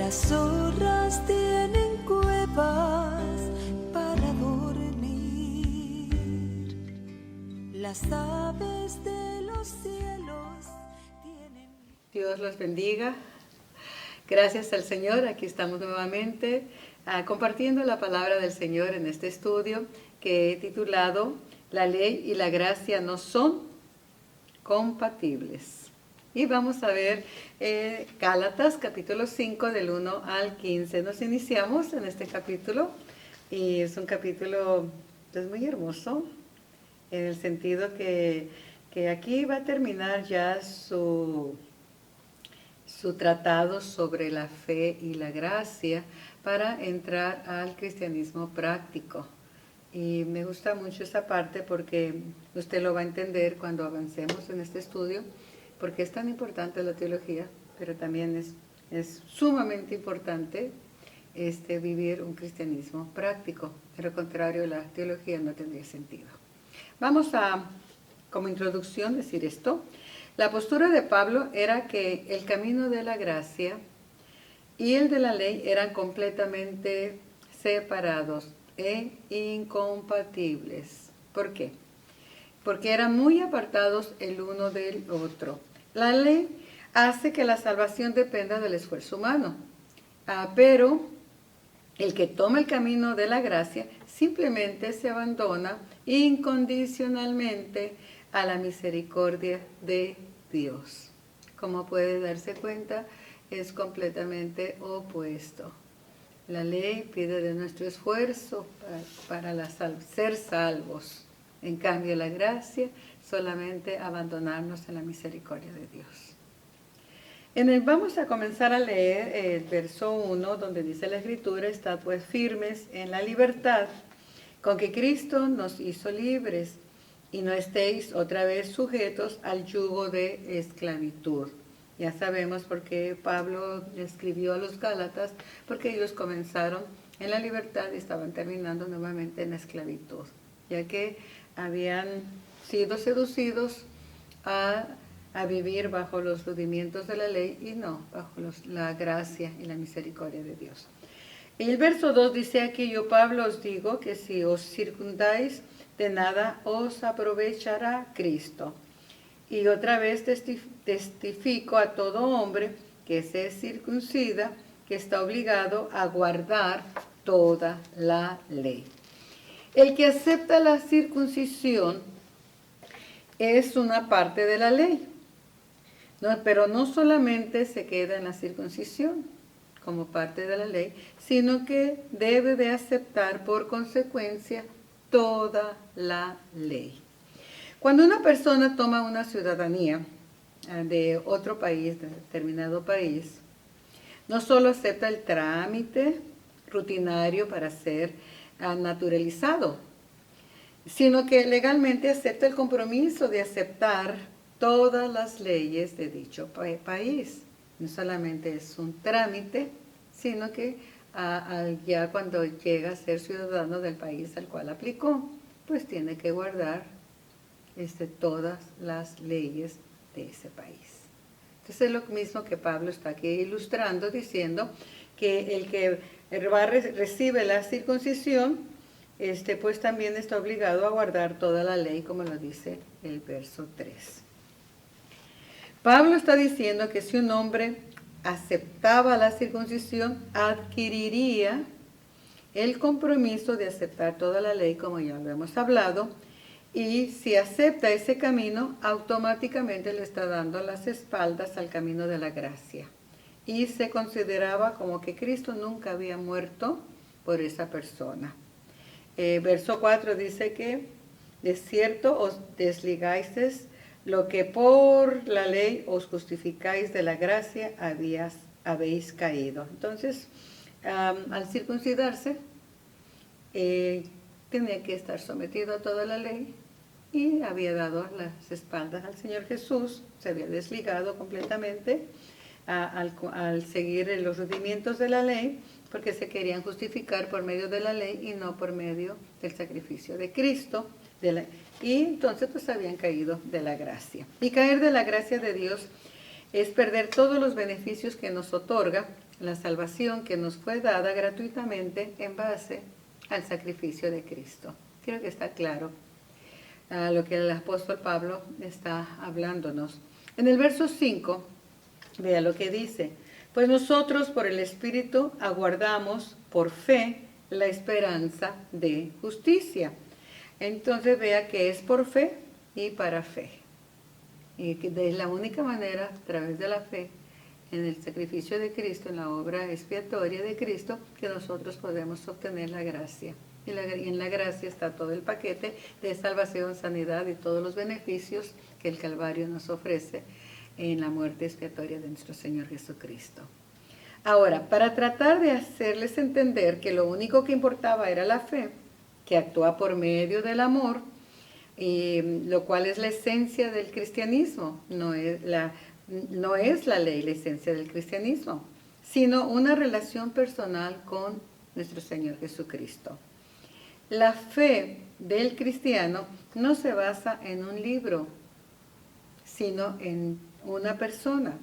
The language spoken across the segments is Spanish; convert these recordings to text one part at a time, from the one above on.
Las zorras tienen cuevas para dormir. Las aves de los cielos tienen... Dios los bendiga. Gracias al Señor. Aquí estamos nuevamente compartiendo la palabra del Señor en este estudio que he titulado La ley y la gracia no son compatibles. Y vamos a ver Gálatas capítulo 5 del 1 al 15. Nos iniciamos en este capítulo y es un capítulo muy hermoso en el sentido que aquí va a terminar ya su tratado sobre la fe y la gracia para entrar al cristianismo práctico. Y me gusta mucho esa parte porque usted lo va a entender cuando avancemos en este estudio, porque es tan importante la teología, pero también es sumamente importante vivir un cristianismo práctico. De lo contrario, la teología no tendría sentido. Vamos a, como introducción, decir esto. La postura de Pablo era que el camino de la gracia y el de la ley eran completamente separados e incompatibles. ¿Por qué? Porque eran muy apartados el uno del otro. La ley hace que la salvación dependa del esfuerzo humano, pero el que toma el camino de la gracia simplemente se abandona incondicionalmente a la misericordia de Dios. Como puede darse cuenta, es completamente opuesto. La ley pide de nuestro esfuerzo para ser salvos. En cambio, la gracia solamente abandonarnos en la misericordia de Dios. Vamos a comenzar a leer el verso 1, donde dice la Escritura: estad pues firmes en la libertad con que Cristo nos hizo libres, y no estéis otra vez sujetos al yugo de esclavitud. Ya sabemos por qué Pablo escribió a los Gálatas, porque ellos comenzaron en la libertad y estaban terminando nuevamente en la esclavitud, ya que habían sido seducidos a vivir bajo los rudimientos de la ley y no bajo la gracia y la misericordia de Dios. El verso 2 dice aquí: yo Pablo os digo que si os circundáis, de nada os aprovechará Cristo. Y otra vez testifico a todo hombre que se circuncida, que está obligado a guardar toda la ley. El que acepta la circuncisión es una parte de la ley, pero no solamente se queda en la circuncisión como parte de la ley, sino que debe de aceptar por consecuencia toda la ley. Cuando una persona toma una ciudadanía de otro país, de determinado país, no solo acepta el trámite rutinario para ser naturalizado, sino que legalmente acepta el compromiso de aceptar todas las leyes de dicho país. No solamente es un trámite, sino que ya cuando llega a ser ciudadano del país al cual aplicó, pues tiene que guardar todas las leyes de ese país. Entonces es lo mismo que Pablo está aquí ilustrando, diciendo que el que recibe la circuncisión, pues también está obligado a guardar toda la ley, como lo dice el verso 3. Pablo está diciendo que si un hombre aceptaba la circuncisión, adquiriría el compromiso de aceptar toda la ley, como ya lo hemos hablado, y si acepta ese camino, automáticamente le está dando las espaldas al camino de la gracia. Y se consideraba como que Cristo nunca había muerto por esa persona. Verso 4 dice que de cierto os desligáis lo que por la ley os justificáis de la gracia habéis caído. Entonces, al circuncidarse, tenía que estar sometido a toda la ley y había dado las espaldas al Señor Jesús, se había desligado completamente al seguir los rudimientos de la ley, porque se querían justificar por medio de la ley y no por medio del sacrificio de Cristo. Y entonces pues habían caído de la gracia. Y caer de la gracia de Dios es perder todos los beneficios que nos otorga la salvación que nos fue dada gratuitamente en base al sacrificio de Cristo. Creo que está claro lo que el apóstol Pablo está hablándonos. En el verso 5, vea lo que dice: pues nosotros por el Espíritu aguardamos por fe la esperanza de justicia. Entonces vea que es por fe y para fe. Y que es la única manera, a través de la fe, en el sacrificio de Cristo, en la obra expiatoria de Cristo, que nosotros podemos obtener la gracia. Y en la gracia está todo el paquete de salvación, sanidad y todos los beneficios que el Calvario nos ofrece en la muerte expiatoria de nuestro Señor Jesucristo. Ahora, para tratar de hacerles entender que lo único que importaba era la fe, que actúa por medio del amor, lo cual es la esencia del cristianismo, no es la ley la esencia del cristianismo, sino una relación personal con nuestro Señor Jesucristo. La fe del cristiano no se basa en un libro, sino en una persona.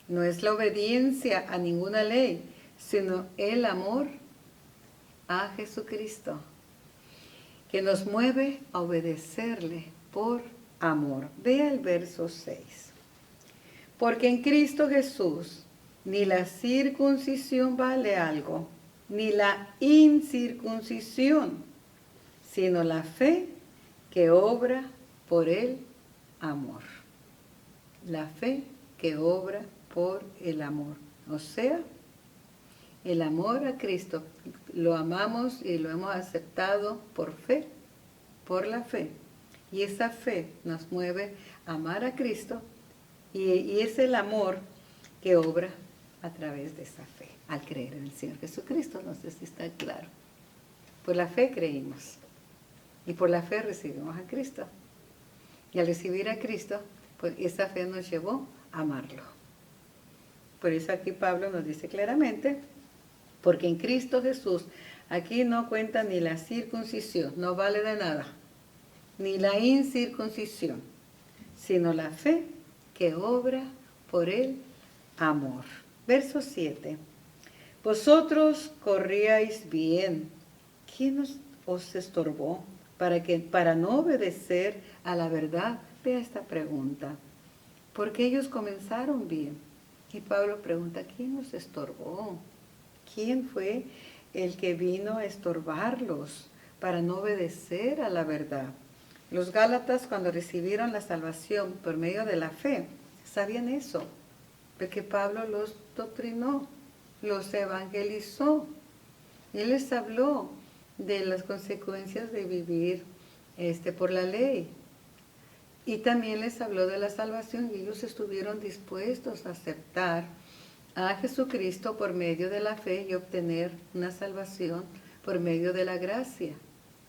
No es la obediencia a ninguna ley, sino el amor a Jesucristo, que nos mueve a obedecerle por amor. Vea el verso 6. Porque en Cristo Jesús ni la circuncisión vale algo, ni la incircuncisión, sino la fe que obra por el amor. La fe que obra por el amor. O sea, el amor a Cristo. Lo amamos y lo hemos aceptado por fe, por la fe. Y esa fe nos mueve a amar a Cristo y es el amor que obra a través de esa fe, al creer en el Señor Jesucristo. No sé si está claro. Por la fe creímos y por la fe recibimos a Cristo. Y al recibir a Cristo, pues esa fe nos llevó a amarlo. Por eso aquí Pablo nos dice claramente, porque en Cristo Jesús, aquí no cuenta ni la circuncisión, no vale de nada, ni la incircuncisión, sino la fe que obra por el amor. Verso 7. Vosotros corríais bien. ¿Quién os estorbó para no obedecer a la verdad? Vea esta pregunta. Porque ellos comenzaron bien. Y Pablo pregunta, ¿quién nos estorbó? ¿Quién fue el que vino a estorbarlos para no obedecer a la verdad? Los Gálatas, cuando recibieron la salvación por medio de la fe, sabían eso, porque Pablo los doctrinó, los evangelizó. Él les habló de las consecuencias de vivir por la ley. Y también les habló de la salvación y ellos estuvieron dispuestos a aceptar a Jesucristo por medio de la fe y obtener una salvación por medio de la gracia.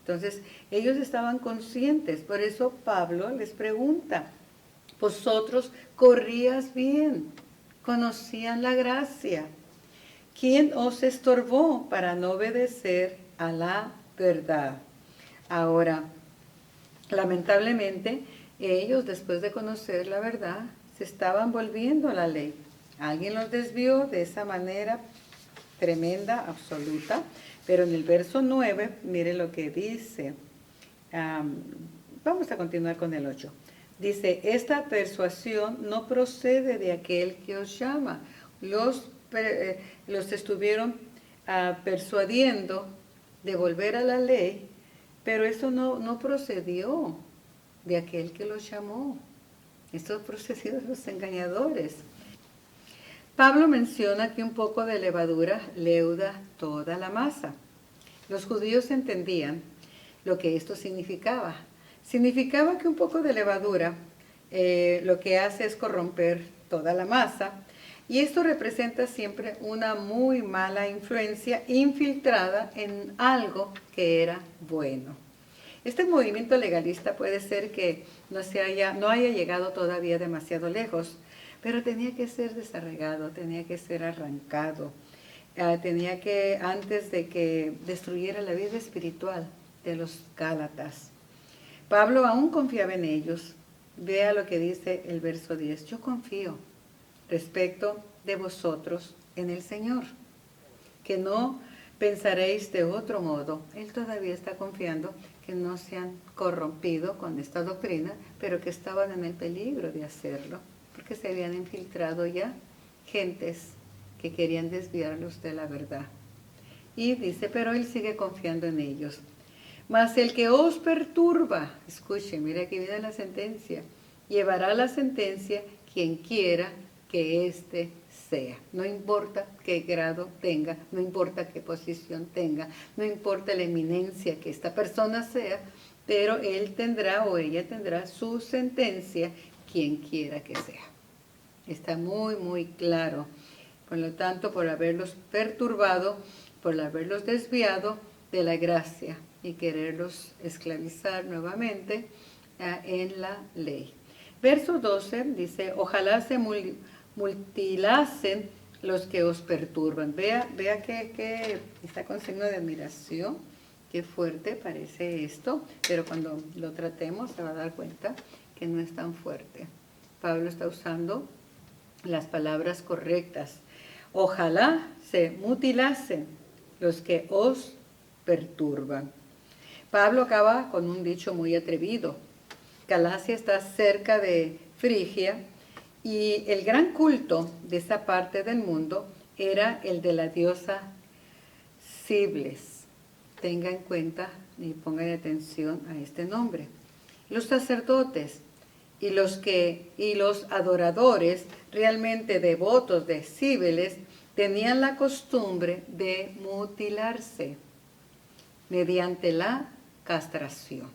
Entonces, ellos estaban conscientes, por eso Pablo les pregunta, vosotros corrías bien, conocían la gracia. ¿Quién os estorbó para no obedecer a la verdad? Ahora, lamentablemente, ellos, después de conocer la verdad, se estaban volviendo a la ley. Alguien los desvió de esa manera tremenda, absoluta. Pero en el verso 9, mire lo que dice. Vamos a continuar con el 8. Dice, esta persuasión no procede de aquel que os llama. Los estuvieron persuadiendo de volver a la ley, pero eso no procedió de aquel que los llamó. Esto procedió de los engañadores. Pablo menciona que un poco de levadura leuda toda la masa. Los judíos entendían lo que esto significaba. Significaba que un poco de levadura lo que hace es corromper toda la masa, y esto representa siempre una muy mala influencia infiltrada en algo que era bueno. Este movimiento legalista puede ser que no haya llegado todavía demasiado lejos, pero tenía que ser desarraigado, tenía que ser arrancado, tenía que, antes de que destruyera la vida espiritual de los Gálatas. Pablo aún confiaba en ellos. Vea lo que dice el verso 10. Yo confío respecto de vosotros en el Señor, que no pensaréis de otro modo. Él todavía está confiando que no se han corrompido con esta doctrina, pero que estaban en el peligro de hacerlo, porque se habían infiltrado ya gentes que querían desviarlos de la verdad. Y dice, pero él sigue confiando en ellos. Mas el que os perturba, escuchen, mira aquí viene la sentencia, llevará la sentencia quien quiera que éste sea. No importa qué grado tenga, no importa qué posición tenga, no importa la eminencia que esta persona sea, pero él tendrá o ella tendrá su sentencia quien quiera que sea. Está muy, muy claro. Por lo tanto, por haberlos perturbado, por haberlos desviado de la gracia y quererlos esclavizar nuevamente en la ley. Verso 12 dice, ojalá se mutilasen los que os perturban. Vea que está con signo de admiración, qué fuerte parece esto, pero cuando lo tratemos se va a dar cuenta que no es tan fuerte. Pablo está usando las palabras correctas. Ojalá se mutilasen los que os perturban. Pablo acaba con un dicho muy atrevido. Galacia está cerca de Frigia y el gran culto de esa parte del mundo era el de la diosa Cibles. Tenga en cuenta y pongan atención a este nombre. Los sacerdotes y los adoradores realmente devotos de Cíbeles tenían la costumbre de mutilarse mediante la castración.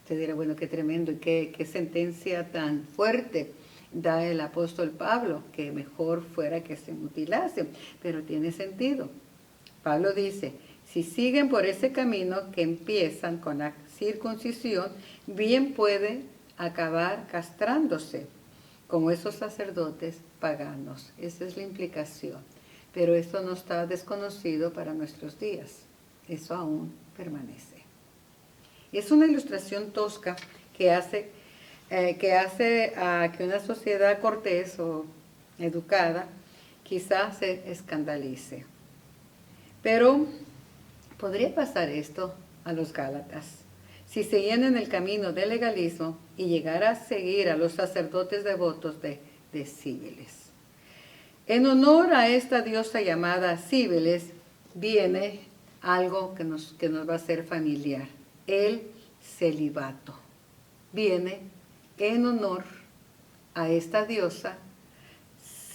Usted dirá, bueno, qué tremendo y qué sentencia tan fuerte da el apóstol Pablo, que mejor fuera que se mutilase, pero tiene sentido. Pablo dice, si siguen por ese camino que empiezan con la circuncisión, bien puede acabar castrándose, como esos sacerdotes paganos. Esa es la implicación. Pero esto no está desconocido para nuestros días. Eso aún permanece. Es una ilustración tosca que hace a que una sociedad cortés o educada quizás se escandalice. Pero podría pasar esto a los Gálatas. Si seguían en el camino del legalismo y llegara a seguir a los sacerdotes devotos de Cíbeles. En honor a esta diosa llamada Cíbeles viene algo que nos va a ser familiar, el celibato. Viene en honor a esta diosa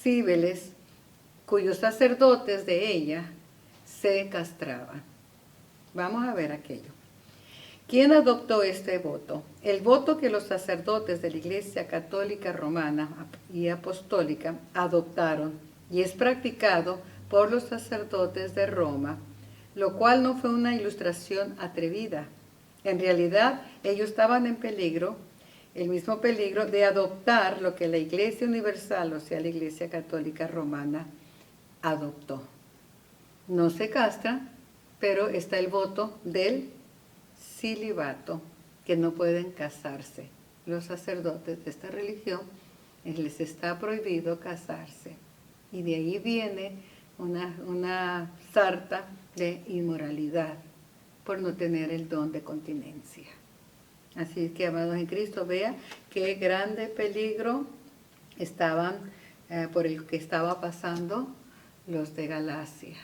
Cíbeles, cuyos sacerdotes de ella se castraban. Vamos a ver aquello. ¿Quién adoptó este voto? El voto que los sacerdotes de la Iglesia Católica Romana y Apostólica adoptaron y es practicado por los sacerdotes de Roma, lo cual no fue una ilustración atrevida. En realidad, ellos estaban en peligro, el mismo peligro de adoptar lo que la Iglesia Universal, o sea, la Iglesia Católica Romana, adoptó. No se castran, pero está el voto del celibato, que no pueden casarse. Los sacerdotes de esta religión les está prohibido casarse. Y de ahí viene una sarta de inmoralidad por no tener el don de continencia. Así que, amados en Cristo, vea qué grande peligro estaban por el que estaba pasando los de Galacia.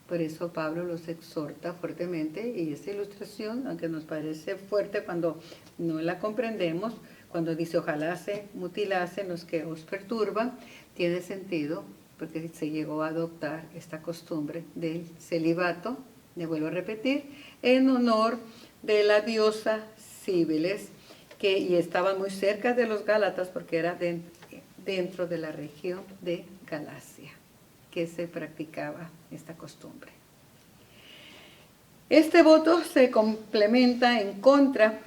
Por eso Pablo los exhorta fuertemente y esta ilustración, aunque nos parece fuerte cuando no la comprendemos, cuando dice ojalá se mutilasen los que os perturban, tiene sentido porque se llegó a adoptar esta costumbre del celibato, le vuelvo a repetir, en honor de la diosa Cíbeles, y estaba muy cerca de los Gálatas porque era dentro de la región de Galacia que se practicaba esta costumbre. Este voto se complementa en contra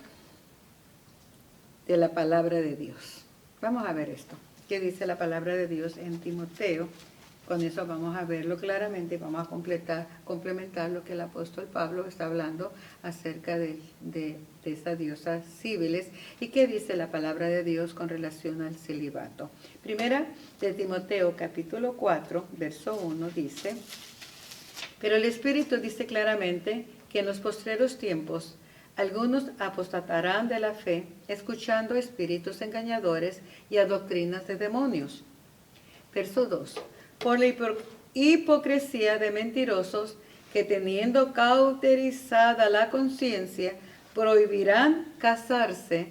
de la palabra de Dios. Vamos a ver esto. ¿Qué dice la palabra de Dios en Timoteo, Con eso vamos a verlo claramente y vamos a complementar lo que el apóstol Pablo está hablando acerca de esas diosas Cíbiles y qué dice la palabra de Dios con relación al celibato. Primera de Timoteo capítulo 4, verso 1 dice: pero el Espíritu dice claramente que en los postreros tiempos algunos apostatarán de la fe, escuchando espíritus engañadores y a doctrinas de demonios. Verso 2. Por la hipocresía de mentirosos que teniendo cauterizada la conciencia, prohibirán casarse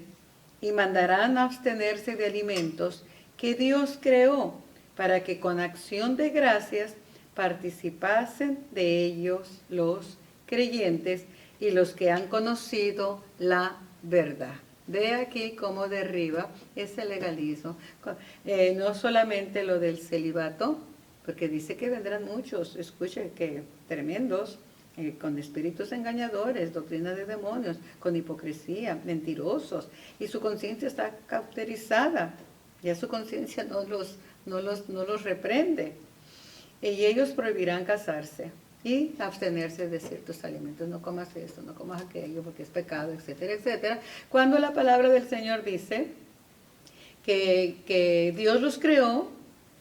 y mandarán abstenerse de alimentos que Dios creó para que con acción de gracias participasen de ellos los creyentes y los que han conocido la verdad. Ve aquí cómo derriba ese legalismo. No solamente lo del celibato, porque dice que vendrán muchos, escuche, que tremendos, con espíritus engañadores, doctrina de demonios, con hipocresía, mentirosos, y su conciencia está cauterizada, ya su conciencia no los reprende. Y ellos prohibirán casarse y abstenerse de ciertos alimentos. No comas esto, no comas aquello, porque es pecado, etcétera, etcétera. Cuando la palabra del Señor dice que Dios los creó,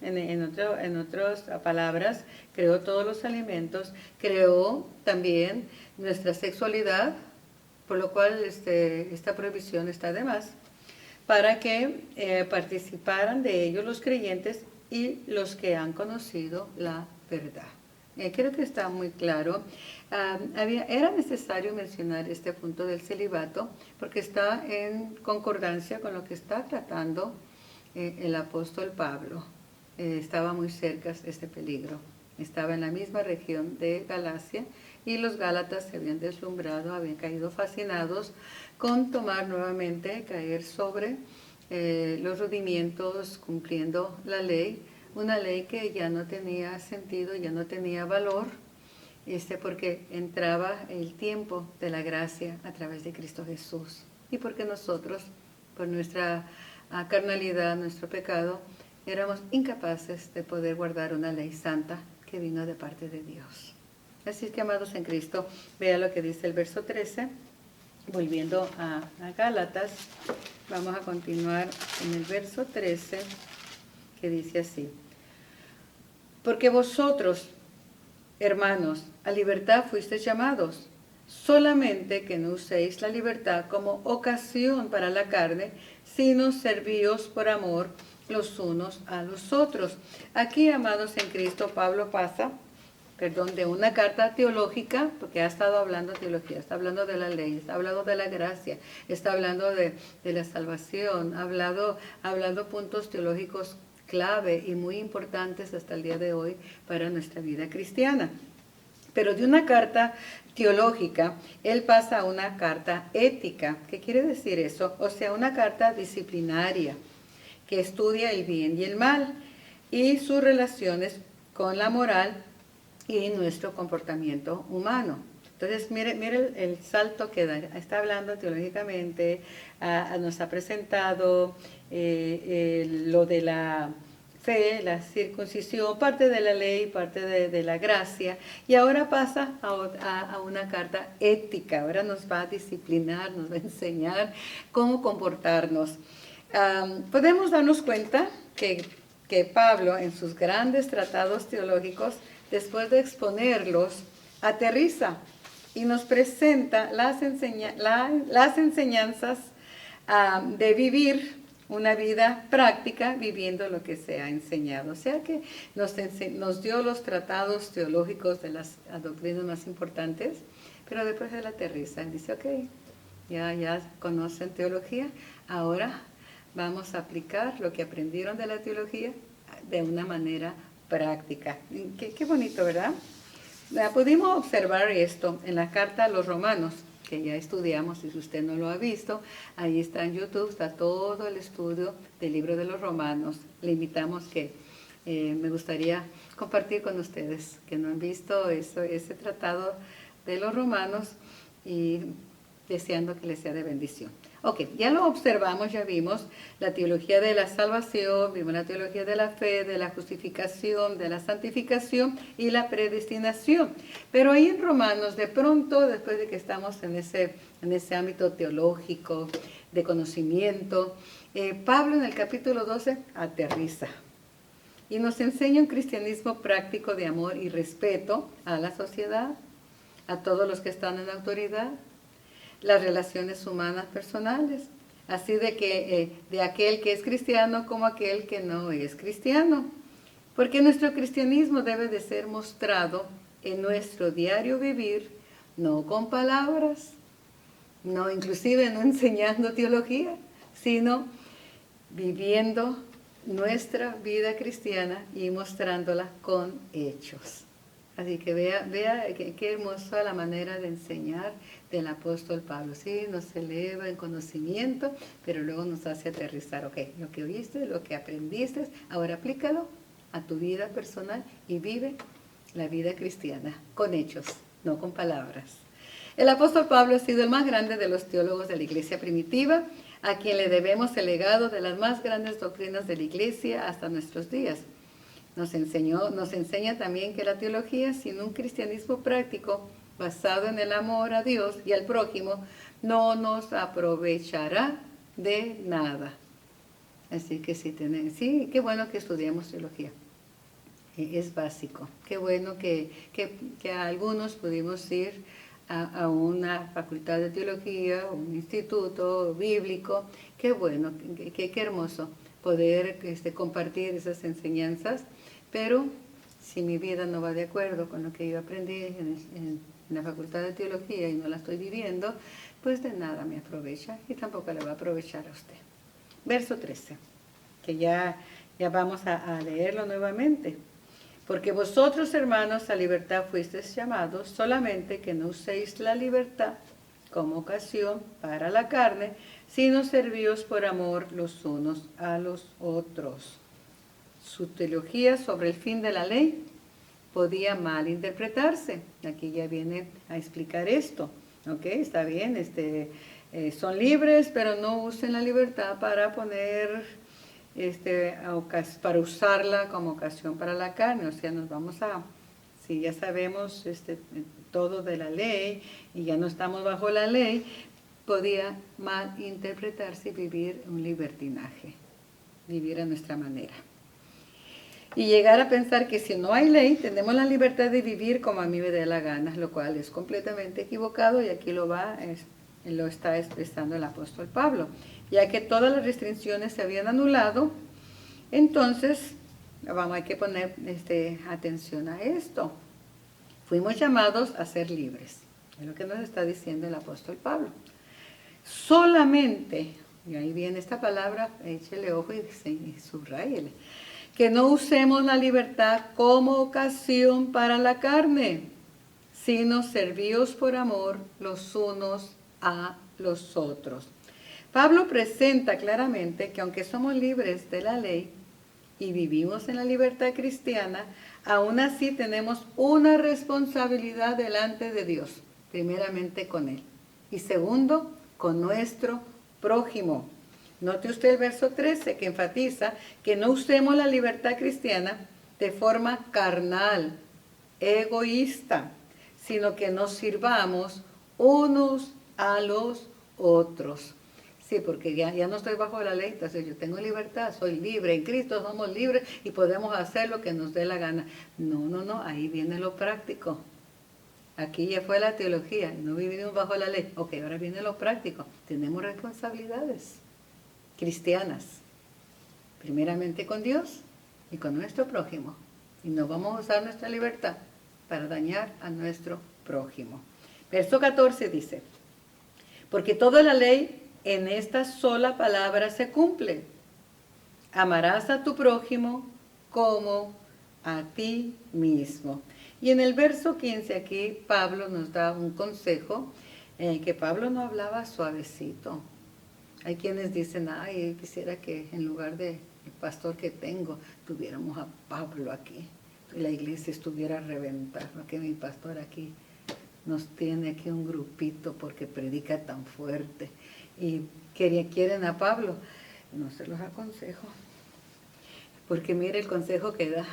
en otras palabras, creó todos los alimentos, creó también nuestra sexualidad, por lo cual esta prohibición está de más, para que participaran de ellos los creyentes y los que han conocido la verdad. Creo que está muy claro. Era necesario mencionar este punto del celibato porque está en concordancia con lo que está tratando el apóstol Pablo. Estaba muy cerca este peligro. Estaba en la misma región de Galacia y los gálatas se habían deslumbrado, habían caído fascinados con tomar nuevamente, caer sobre los rudimientos, cumpliendo la ley, una ley que ya no tenía sentido, ya no tenía valor, porque entraba el tiempo de la gracia a través de Cristo Jesús. Y porque nosotros, por nuestra carnalidad, nuestro pecado, éramos incapaces de poder guardar una ley santa que vino de parte de Dios. Así es que, amados en Cristo, vea lo que dice el verso 13. Volviendo a Gálatas, vamos a continuar en el verso 13, que dice así: porque vosotros, hermanos, a libertad fuisteis llamados, solamente que no uséis la libertad como ocasión para la carne, sino servíos por amor los unos a los otros. Aquí, amados en Cristo, Pablo pasa de una carta teológica, porque ha estado hablando de teología, está hablando de la ley, está hablando de la gracia, está hablando de la salvación, ha hablado puntos teológicos clave y muy importantes hasta el día de hoy para nuestra vida cristiana. Pero de una carta teológica, él pasa a una carta ética. ¿Qué quiere decir eso? O sea, una carta disciplinaria que estudia el bien y el mal y sus relaciones con la moral y nuestro comportamiento humano. Entonces, mire el salto que da. Está hablando teológicamente, nos ha presentado lo de la fe, la circuncisión, parte de la ley, parte de la gracia, y ahora pasa a una carta ética. Ahora nos va a disciplinar, nos va a enseñar cómo comportarnos. Podemos darnos cuenta que Pablo, en sus grandes tratados teológicos, después de exponerlos, aterriza y nos presenta las enseñanzas de vivir una vida práctica viviendo lo que se ha enseñado. O sea que nos dio los tratados teológicos de las doctrinas más importantes, pero después él aterriza y dice, ok, ya conocen teología, ahora vamos a aplicar lo que aprendieron de la teología de una manera práctica. Qué bonito, ¿verdad? Pudimos observar esto en la carta a los Romanos, que ya estudiamos, y si usted no lo ha visto, ahí está en YouTube, está todo el estudio del libro de los Romanos. Le invitamos que me gustaría compartir con ustedes que no han visto ese tratado de los Romanos, y deseando que les sea de bendición. Ok, ya lo observamos, ya vimos la teología de la salvación, vimos la teología de la fe, de la justificación, de la santificación y la predestinación. Pero ahí en Romanos, de pronto, después de que estamos en ese ámbito teológico, de conocimiento, Pablo en el capítulo 12 aterriza y nos enseña un cristianismo práctico de amor y respeto a la sociedad, a todos los que están en autoridad, las relaciones humanas personales, así de que de aquel que es cristiano como aquel que no es cristiano. Porque nuestro cristianismo debe de ser mostrado en nuestro diario vivir, no con palabras, no inclusive no enseñando teología, sino viviendo nuestra vida cristiana y mostrándola con hechos. Así que vea qué hermosa la manera de enseñar del apóstol Pablo. Sí, nos eleva en conocimiento, pero luego nos hace aterrizar. Ok, lo que oíste, lo que aprendiste, ahora aplícalo a tu vida personal y vive la vida cristiana con hechos, no con palabras. El apóstol Pablo ha sido el más grande de los teólogos de la iglesia primitiva, a quien le debemos el legado de las más grandes doctrinas de la iglesia hasta nuestros días. Nos enseña también que la teología sin un cristianismo práctico basado en el amor a Dios y al prójimo no nos aprovechará de nada. Así que sí, qué bueno que estudiamos teología. Es básico. Qué bueno que a algunos pudimos ir a una facultad de teología, un instituto bíblico. Qué bueno, qué hermoso poder compartir esas enseñanzas, pero si mi vida no va de acuerdo con lo que yo aprendí en la facultad de teología y no la estoy viviendo, pues de nada me aprovecha y tampoco le va a aprovechar a usted. Verso 13, que ya vamos a leerlo nuevamente. Porque vosotros, hermanos, a libertad fuisteis llamados, solamente que no uséis la libertad como ocasión para la carne, sino servíos por amor los unos a los otros. Su teología sobre el fin de la ley podía mal interpretarse. Aquí ya viene a explicar esto. ¿Ok? Está bien, son libres, pero no usen la libertad para poner para usarla como ocasión para la carne. O sea, si ya sabemos todo de la ley y ya no estamos bajo la ley, podía mal interpretarse y vivir un libertinaje, vivir a nuestra manera. Y llegar a pensar que si no hay ley, tenemos la libertad de vivir como a mí me dé la gana, lo cual es completamente equivocado y aquí lo está expresando el apóstol Pablo. Ya que todas las restricciones se habían anulado, entonces hay que poner atención a esto. Fuimos llamados a ser libres, es lo que nos está diciendo el apóstol Pablo. Solamente, y ahí viene esta palabra, échele ojo y subrayele, que no usemos la libertad como ocasión para la carne, sino servíos por amor los unos a los otros. Pablo presenta claramente que aunque somos libres de la ley y vivimos en la libertad cristiana, aún así tenemos una responsabilidad delante de Dios, primeramente con Él, y segundo, con nuestro prójimo. Note usted el verso 13 que enfatiza que no usemos la libertad cristiana de forma carnal, egoísta, sino que nos sirvamos unos a los otros. Sí, porque ya no estoy bajo la ley, entonces yo tengo libertad, soy libre, en Cristo somos libres y podemos hacer lo que nos dé la gana. No, ahí viene lo práctico. Aquí ya fue la teología, no vivimos bajo la ley. Ok, ahora viene lo práctico. Tenemos responsabilidades cristianas, primeramente con Dios y con nuestro prójimo. Y no vamos a usar nuestra libertad para dañar a nuestro prójimo. Verso 14 dice, porque toda la ley en esta sola palabra se cumple. Amarás a tu prójimo como a ti mismo. Y en el verso 15 aquí Pablo nos da un consejo, que Pablo no hablaba suavecito. Hay quienes dicen, ay, quisiera que en lugar del pastor que tengo, tuviéramos a Pablo aquí. Y la iglesia estuviera reventada, que mi pastor aquí nos tiene aquí un grupito porque predica tan fuerte y quieren a Pablo. No se los aconsejo, porque mire el consejo que da.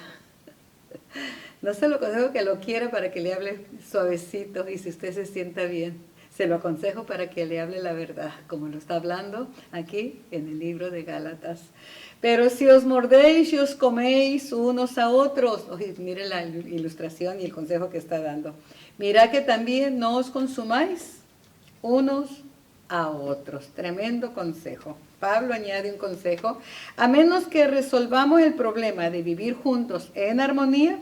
No se lo aconsejo que lo quiera para que le hable suavecito y si usted se sienta bien. Se lo aconsejo para que le hable la verdad, como lo está hablando aquí en el libro de Gálatas. Pero si os mordéis y os coméis unos a otros, oye, mire la ilustración y el consejo que está dando. Mirad que también no os consumáis unos a otros. Tremendo consejo. Pablo añade un consejo. A menos que resolvamos el problema de vivir juntos en armonía,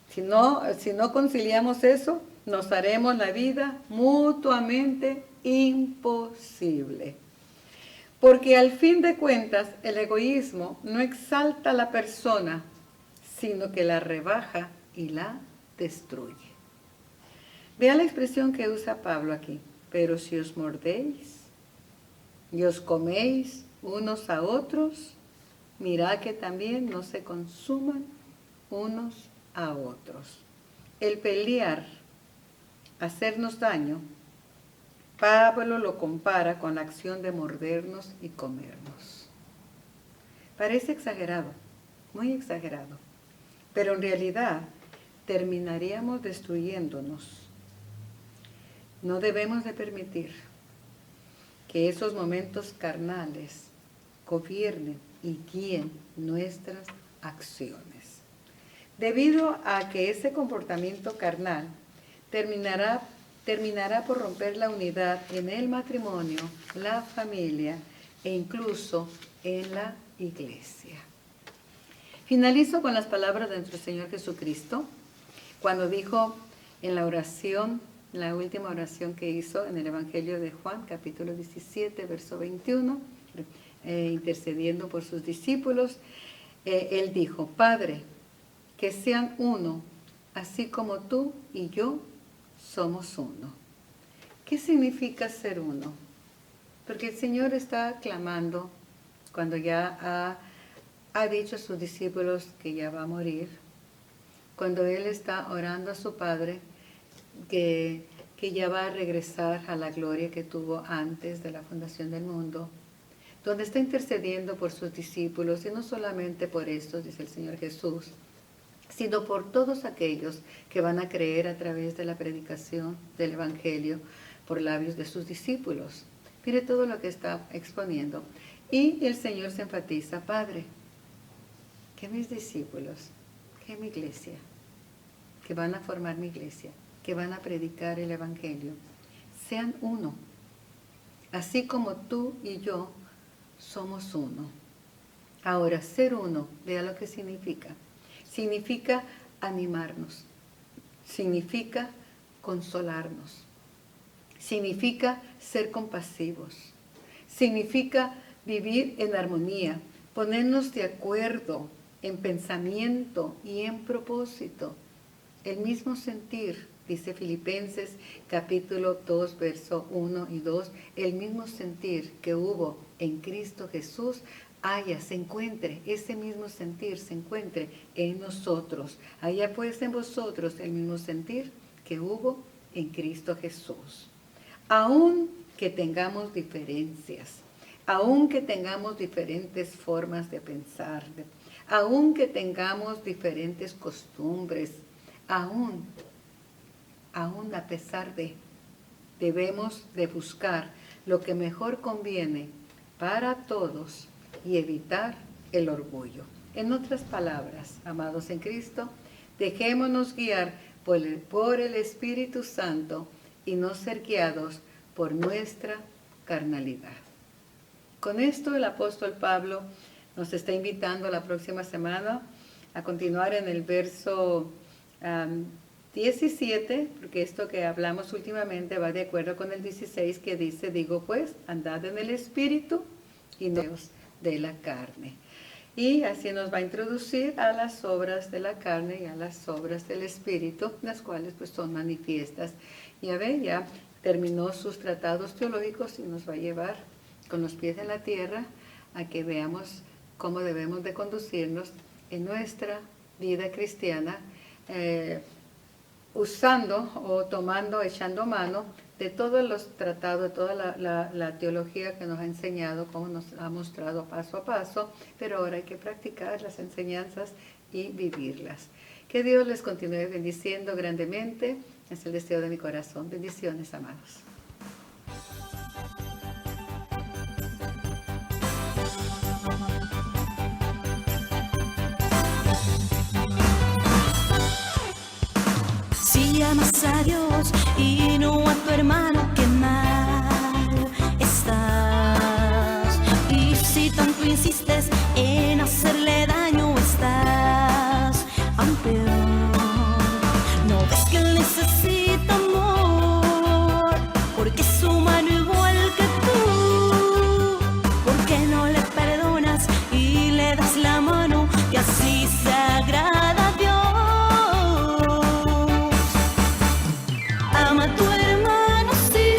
si no conciliamos eso, nos haremos la vida mutuamente imposible. Porque al fin de cuentas, el egoísmo no exalta a la persona, sino que la rebaja y la destruye. Vea la expresión que usa Pablo aquí. Pero si os mordéis y os coméis unos a otros, mirad que también no se consuman unos a otros. El pelear, hacernos daño, Pablo lo compara con la acción de mordernos y comernos. Parece exagerado, muy exagerado, pero en realidad terminaríamos destruyéndonos. No debemos de permitir que esos momentos carnales gobiernen y guíen nuestras acciones. Debido a que ese comportamiento carnal terminará por romper la unidad en el matrimonio, la familia e incluso en la iglesia. Finalizo con las palabras de nuestro Señor Jesucristo, cuando dijo en la oración, la última oración que hizo en el Evangelio de Juan, capítulo 17, verso 21, intercediendo por sus discípulos, él dijo, Padre, que sean uno, así como tú y yo somos uno. ¿Qué significa ser uno? Porque el Señor está clamando cuando ya ha dicho a sus discípulos que ya va a morir, cuando Él está orando a su Padre, que ya va a regresar a la gloria que tuvo antes de la fundación del mundo, donde está intercediendo por sus discípulos, y no solamente por estos, dice el Señor Jesús, sino por todos aquellos que van a creer a través de la predicación del Evangelio por labios de sus discípulos. Mire todo lo que está exponiendo. Y el Señor se enfatiza, Padre, que mis discípulos, que mi iglesia, que van a formar mi iglesia, que van a predicar el Evangelio, sean uno, así como tú y yo somos uno. Ahora, ser uno, vea lo que significa. Significa animarnos, significa consolarnos, significa ser compasivos, significa vivir en armonía, ponernos de acuerdo en pensamiento y en propósito, el mismo sentir. Dice Filipenses capítulo 2, verso 1 y 2, el mismo sentir que hubo en Cristo Jesús, se encuentre, ese mismo sentir se encuentre en nosotros. Haya pues en vosotros el mismo sentir que hubo en Cristo Jesús. Aun que tengamos diferencias, aun que tengamos diferentes formas de pensar, aun que tengamos diferentes costumbres, aún a pesar de, debemos de buscar lo que mejor conviene para todos y evitar el orgullo. En otras palabras, amados en Cristo, dejémonos guiar por el Espíritu Santo y no ser guiados por nuestra carnalidad. Con esto el apóstol Pablo nos está invitando la próxima semana a continuar en el verso 17, porque esto que hablamos últimamente va de acuerdo con el 16 que dice, digo pues, andad en el Espíritu y no de la carne. Y así nos va a introducir a las obras de la carne y a las obras del Espíritu, las cuales pues son manifiestas. Ya terminó sus tratados teológicos y nos va a llevar con los pies en la tierra a que veamos cómo debemos de conducirnos en nuestra vida cristiana, usando o tomando, echando mano de todos los tratados, de toda la teología que nos ha enseñado, como nos ha mostrado paso a paso, pero ahora hay que practicar las enseñanzas y vivirlas. Que Dios les continúe bendiciendo grandemente, es el deseo de mi corazón. Bendiciones, amados. Si amas a Dios y no a tu hermano, qué mal estás. Y si tanto insistes en hacerle daño, estás aún peor. No ves que él necesita amor, porque es humano igual que tú. ¿Por qué no le perdonas y le das la mano, que así se agrada a Dios? Ama a tu hermano, sí,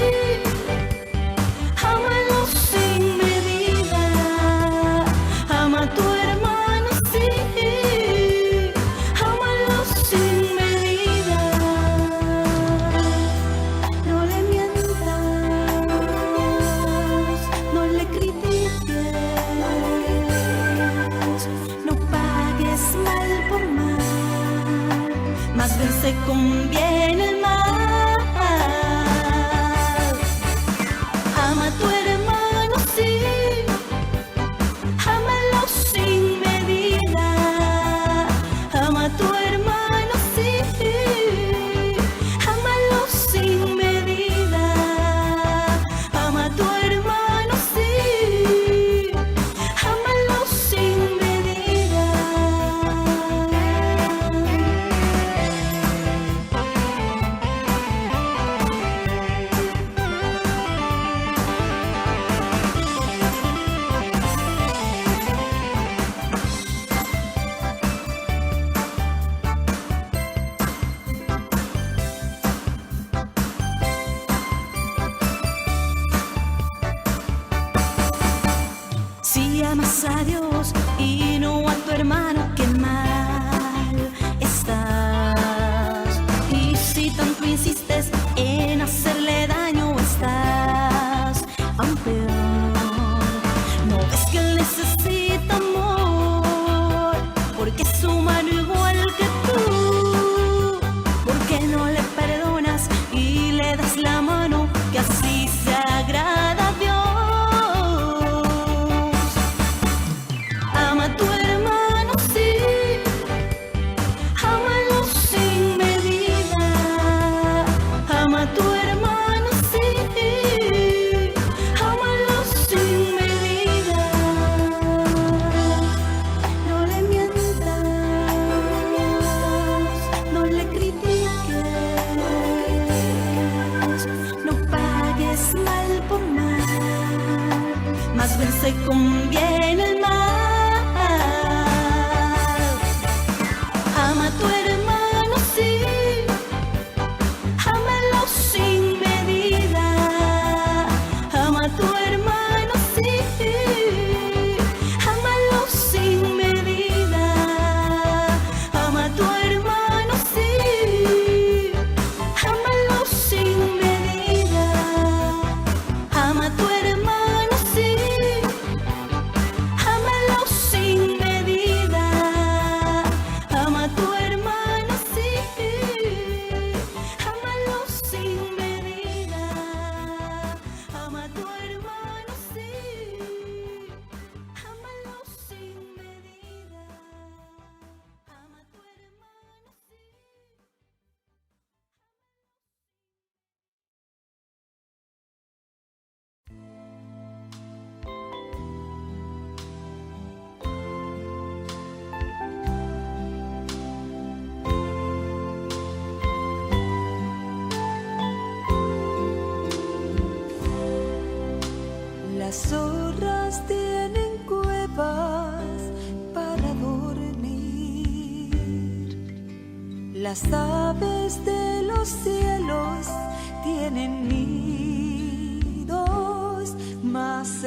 ámalo sin medida. Ama a tu hermano, sí, ámalo sin medida. No le mientas, no le critiques, no pagues mal por mal, más bien se conviene el mal. Ama a tu hermano, sí, ámalo sin medida. Ama a tu hermano, sí, ámalo sin medida. Ama a tu hermano, sí, ámalo sin medida. Si amas a Dios y no a tu hermano, qué mal estás. Y si tanto insistes en hacerle daño, estás aún peor. No ves que él necesita amor, porque es humano igual que tú. ¿Por qué no le perdonas y le das la mano, que así se agrada a Dios? Ama a tu hermano, sí, ámalo sin medida. Ama a tu hermano, sí, ámalo sin medida. No le mientas, no le critiques, no pagues mal por mal, más bien se conviene el mal. Ama a tu hermano, sí, ámalo sin medida. Ama a tu hermano, sí, ámalo sin medida. Ama a tu hermano, sí, ámalo sin medida. Ama a tu hermano, sí, ámalo sin medida. Ama a tu hermano, sí, ámalo sin medida. Ama a tu hermano, sí, ámalo sin medida. Ama a tu hermano, sí. Las zorras tienen cuevas para dormir. Las aves de los cielos tienen nidos, mas